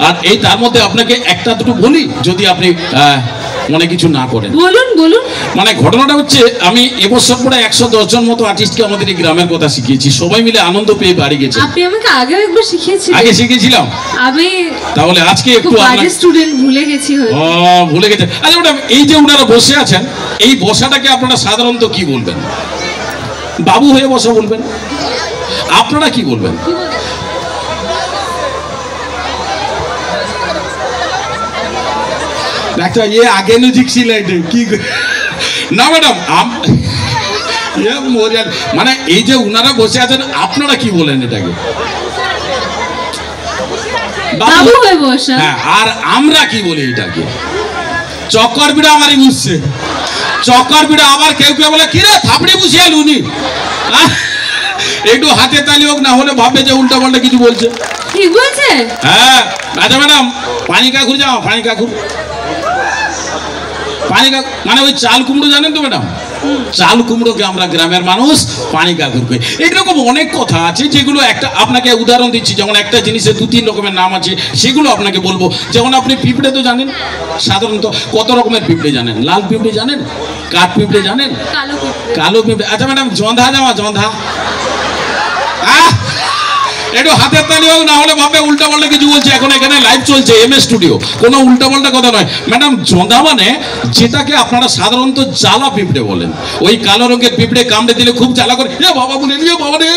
আর এই তার মধ্যে আপনাকে একটা দুটো বলি, যদি আপনি মনে কিছু না করেন। বলুন বলুন। মানে ঘটনাটা হচ্ছে, আমি এবছর পরে 110 জন মতো আর্টিস্টকে আমাদের এই গ্রামের কথা শিখিয়েছি, সবাই মিলে আনন্দ পেয়ে বাড়ি গেছে। আপনি আমাকে আগেও একবার শিখিয়েছিলেন। আগে শিখিয়েছিলাম আমি, তাহলে আজকে একটু আপনার স্টুডেন্ট ভুলে গেছি হয়তো। ভুলে গেছে। আচ্ছা ম্যাডাম, এই যে ওনারা বসে আছেন, এই বসাটাকে আপনারা সাধারণত কি বলবেন? বাবু হয়ে বসা বলবেন? আপনারা কি বলবেন? ডাক্তার ये आगे नु दिखसी लाइट की না ম্যাডাম, মানে এই যে উনারা বসে আছেন, আপনারা কি বলেন এটাকে? বাবু হয়ে বসা। হ্যাঁ, আর আমরা কি বলি এটাকে? চক্কর বিড়া আমারই বুঝছে, চক্কর বিড়া। আবার কেউ কেউ বলে কি রে থাপড়ি বুঝিয়ে লুনি, একটু হাতে তালি হোক, না হলে ভাবে যে উল্টা পাল্টা কিছু বলছে। ঠিক বলছে? হ্যাঁ। আচ্ছা ম্যাডাম, পানি কাকুর যাও, পানি কাকুর। পানি কাকু মানে ওই চাল কুমড়ো জানেন তো ম্যাডাম? চাল কুমড়োকে আমরা গ্রামের মানুষ পানি কাকুর কই। এইরকম অনেক কথা আছে যেগুলো একটা আপনাকে উদাহরণ দিচ্ছি, যেমন একটা জিনিসের 2-3 রকমের নাম আছে, সেগুলো আপনাকে বলবো। যেমন আপনি পিঁপড়ে তো জানেন, সাধারণত কত রকমের পিঁপড়ে জানেন? লাল পিঁপড়ে জানেন, কাঠ পিঁপড়ে জানেন, কালো পিঁপড়ে। আচ্ছা ম্যাডাম, জঁধা যাওয়া, জঁধা একটু হাতের তালি হোক, না হলে ভাবে উল্টা পাল্টা কিছু বলছে। এখন এখানে লাইভ চলছে MS স্টুডিও, কোনো উল্টা পাল্টা কথা নয় ম্যাডাম। জঁধা মানে যেটাকে আপনারা সাধারণত জ্বালা পিঁপড়ে বলেন। ওই কালো রঙের পিঁপড়ে কামড়ে দিলে খুব জ্বালা করে, এ বাবা বলে, এ বাবা রে,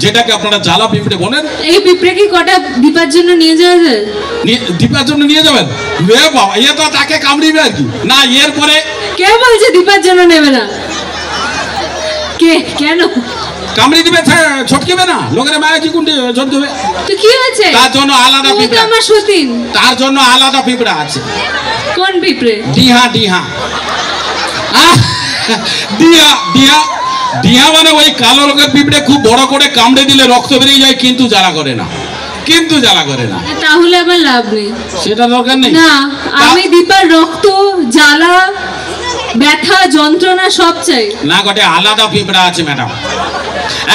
যেটাকে আপনারা জ্বালা পিঁপড়ে বলেন। এই পিঁপড়ে কি কটা দীপার জন্য নিয়ে যাওয়া যায়? দীপার জন্য নিয়ে যাবেন? এ বাবা, এ তো তাকে কামড়িবে আর কি না। এরপরে কে বলছে দীপার জন্য নেবে না? কে, কেন কামড়ি দিবে? ছটকিবে না, লোকের মায়া কি কুন্ডে ঝট দেবে তো কি হয়েছে? তার জন্য আলাদা পিঁপড়া, আমার সতীন, তার জন্য আলাদা পিঁপড়া আছে। কোন পিঁপড়ে? ডিহা, ডিহা, ডিহা, ডিহা, ডিহা মানে ওই কালো রঙের পিঁপড়ে, খুব বড় করে কামড়ে দিলে রক্ত বেরিয়ে যায়, কিন্তু জ্বালা করে না, কিন্তু জ্বালা করে না। তাহলে আমার লাভ নেই, সেটা দরকার নেই না। আমি দীপার রক্ত, জ্বালা, ব্যথা, যন্ত্রণা সব চাই না। গোটে আলাদা পিঁপড়া আছে ম্যাডাম,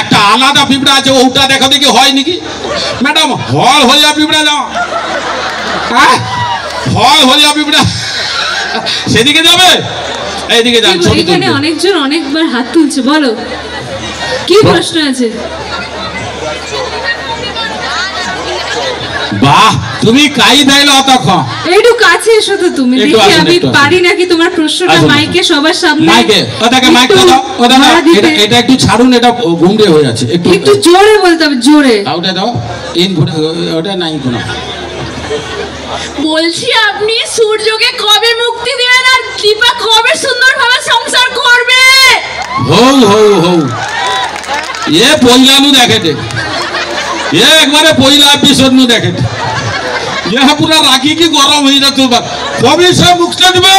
একটা আলাদা পিঁপড়া আছে, ওটা দেখো দেখি হয় নাকি ম্যাডাম। হল হলিয়া পিঁপড়া যাও, হল হলিয়া পিঁপড়া সেদিকে যাবে, এইদিকে যান। এখানে অনেকজন অনেকবার হাত তুলছে, বলো কি প্রশ্ন আছে? বাহ, তুমি কাই দাইলো তখন। একটু কাছে এসো তো তুমি, দেখি আমি পারি নাকি তোমার প্রশ্নটা মাইকে সবার সামনে। মাইকে ওটাকে মাইক দাও, ওটা এটা একটু ছাড়ুন, এটা গুমড়ে হয়ে আছে, একটু জোরে বলতে হবে, জোরে। ওটা দাও, ইন ঘুরে, ওটা নাই কোনো। বলছি আপনি সূর্যকে কবে মুক্তি দিবেন, আর দীপা কবে সুন্দরভাবে সংসার করবে? হৌ হৌ হৌ, এ পয়লা নু দেখে দে, এ একবারে পয়লা এপিসোড নু দেখে দে, ইহা পুরা রাখি কি গরম হয়ে যাচ্ছে। কবে সে মুক্তি দিবে,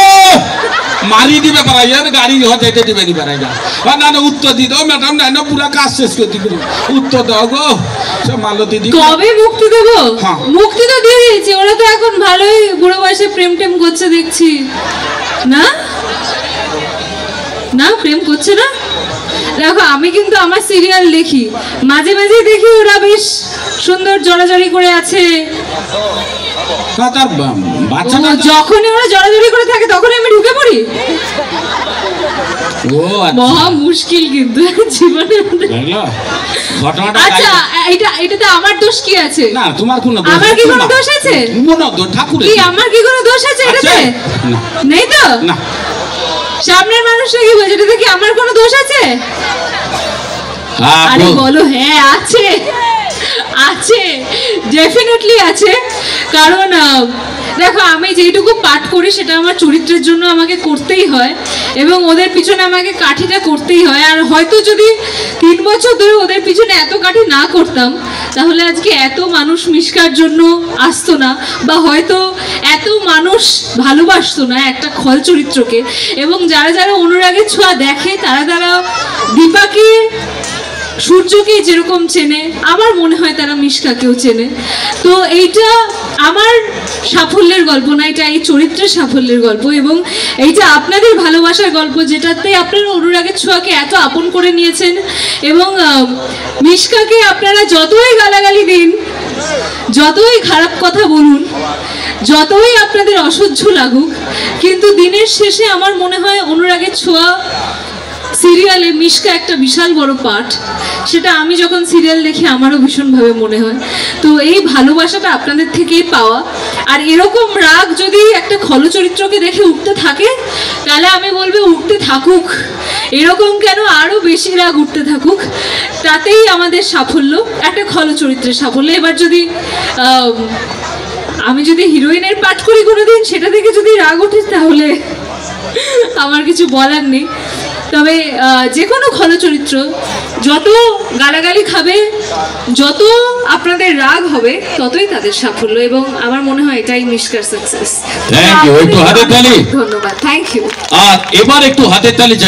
মারি দিবে পারা, এর গাড়ি যেতে দিবে নি পারা। না না, উত্তর দি দাও ম্যাডাম, না না পুরা কাজ শেষ করে দিবে, উত্তর দাও গো। সে মালতী দি কবে মুক্তি দেবো? মুক্তি তো দিয়ে দিয়েছি, ওরা তো এখন ভালোই বুড়ো বয়সে প্রেম টেম করছে দেখছি। না না, প্রেম করছে না। দেখো, আমি কিন্তু আমার সিরিয়াল দেখি, মাঝে মাঝে দেখি ওরা বেশ সুন্দর জড়াজড়ি করে আছে। যখনই ওরা জড়াজড়ি করে থাকে তখনই আমি ঢুকে পড়ি। মহা মুশকিল কিন্তু জীবনে। আচ্ছা, এটাতে আমার দোষ কি আছে? না, তোমার কোনো দোষ, আমার কি কোনো দোষ আছে? ঠাকুরের কি আমার কি কোনো দোষ আছে এটাতে? নেই তো? না। সামনের মানুষটা কি বলছে, এটাতে কি আমার কোনো দোষ আছে? আরে বলো, হ্যাঁ আছে, আছে, ডেফিনেটলি আছে। কারণ দেখো, আমি যেটুকু পাঠ করি সেটা আমার চরিত্রের জন্য আমাকে করতেই হয়, এবং ওদের পিছনে আমাকে কাঠিটা করতেই হয়। আর হয়তো যদি 3 বছর ধরে ওদের পিছনে এত কাঠি না করতাম, তাহলে আজকে এত মানুষ মিশকার জন্য আসতো না, বা হয়তো এত মানুষ ভালোবাসতো না একটা খল চরিত্রকে। এবং যারা যারা অনুরাগের ছোঁয়া দেখে, তারা দীপাকে সূর্যকে যেরকম চেনে, আমার মনে হয় তারা মিশকাকেও চেনে। তো এইটা আমার সাফল্যের গল্প না, এটা এই চরিত্রের সাফল্যের গল্প, এবং এইটা আপনাদের ভালোবাসার গল্প, যেটাতে আপনারা অনুরাগের ছোঁয়াকে এত আপন করে নিয়েছেন। এবং মিশকাকে আপনারা যতই গালাগালি দিন, যতই খারাপ কথা বলুন, যতই আপনাদের অসহ্য লাগুক, কিন্তু দিনের শেষে আমার মনে হয় অনুরাগের ছোঁয়া সিরিয়ালে মিশকা একটা বিশাল বড় পার্ট। সেটা আমি যখন সিরিয়াল দেখি আমারও ভীষণভাবে মনে হয়। তো এই ভালোবাসাটা আপনাদের থেকেই পাওয়া। আর এরকম রাগ যদি একটা খলচরিত্রকে দেখে উঠতে থাকে, তাহলে আমি বলবো উঠতে থাকুক, এরকম কেন আরও বেশি রাগ উঠতে থাকুক, তাতেই আমাদের সাফল্য, একটা খলচরিত্রের সাফল্য। এবার যদি আমি যদি হিরোইনের পাঠ করি কোনোদিন, সেটা থেকে যদি রাগ ওঠে, তাহলে আমার কিছু বলার নেই। তবে যে কোনো খলচরিত্র যত গালাগালি খাবে, যত আপনাদের রাগ হবে, ততই তাদের সাফল্য, এবং আমার মনে হয় এটাই মিশকার সাকসেস। থ্যাংক ইউ, একটু হাতের তালি। ধন্যবাদ, থ্যাংক ইউ। আর এবার একটু হাতের তালি চাই।